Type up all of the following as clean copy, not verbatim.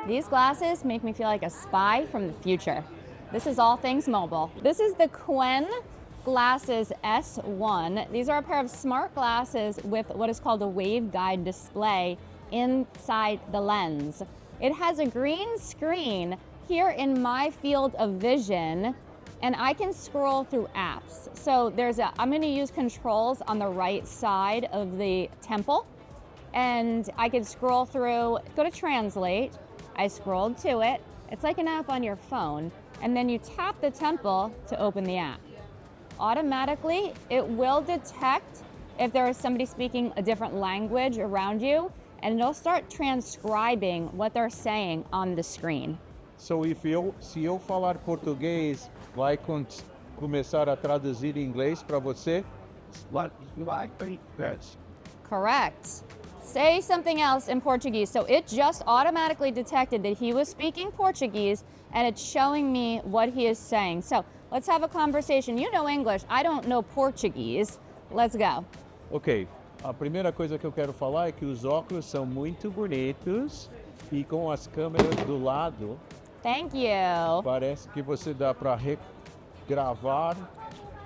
These glasses make me feel like a spy from the future. This is all things mobile. This is the Quen Glasses S1. These are a pair of smart glasses with what is called a waveguide display inside the lens. It has a green screen here in my field of vision, and I can scroll through apps. So I'm gonna use controls on the right side of the temple, and I can scroll through, go to translate. I scrolled to it. It's like an app on your phone, and then you tap the temple to open the app. Automatically, it will detect if there is somebody speaking a different language around you, and it'll start transcribing what they're saying on the screen. So se eu falar português, vai começar a traduzir em inglês para você? Correct. Say something else in Portuguese. So it just automatically detected that he was speaking Portuguese, and it's showing me what he is saying. So let's have a conversation. You know English, I don't know Portuguese. Let's go. Ok, a primeira coisa que eu quero falar é que os óculos são muito bonitos e com as câmeras do lado. Thank you. Parece que você dá para gravar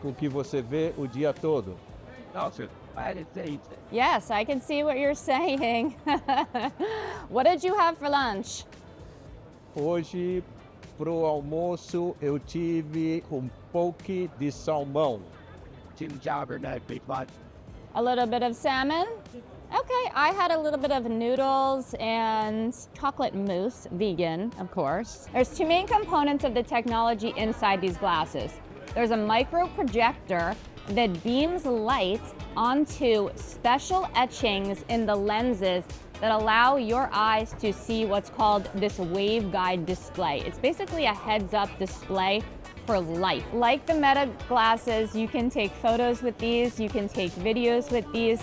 o que você vê o dia todo. Yes, I can see what you're saying. What did you have for lunch? Hoje, pro almoço, eu tive poke de salmão. A little bit of salmon? Okay, I had a little bit of noodles and chocolate mousse, vegan, of course. There's two main components of the technology inside these glasses. There's a micro projector that beams light onto special etchings in the lenses that allow your eyes to see what's called this waveguide display. It's basically a heads-up display for life. Like the Meta glasses, you can take photos with these, you can take videos with these.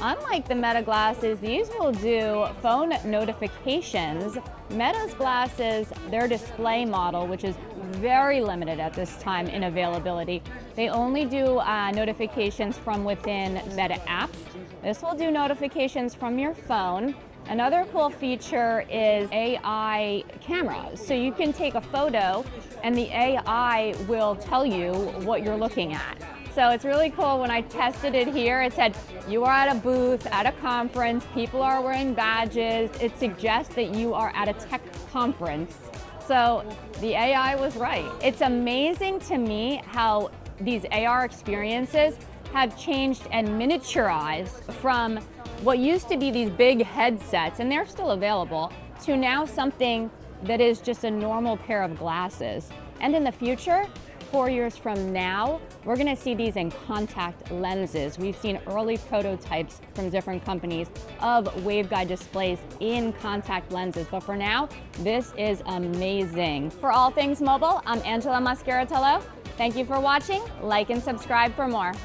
Unlike the Meta glasses, these will do phone notifications. Meta's glasses, their display model, which is very limited at this time in availability, they only do notifications from within Meta apps. This will do notifications from your phone. Another cool feature is AI cameras. So you can take a photo and the AI will tell you what you're looking at. So it's really cool. When I tested it here, it said you are at a booth, at a conference, people are wearing badges. It suggests that you are at a tech conference. So the AI was right. It's amazing to me how these AR experiences have changed and miniaturized from what used to be these big headsets, and they're still available, to now something that is just a normal pair of glasses. And in the future, 4 years from now, we're gonna see these in contact lenses. We've seen early prototypes from different companies of waveguide displays in contact lenses. But for now, this is amazing. For All Things Mobile, I'm Angela Mascaratello. Thank you for watching. Like and subscribe for more.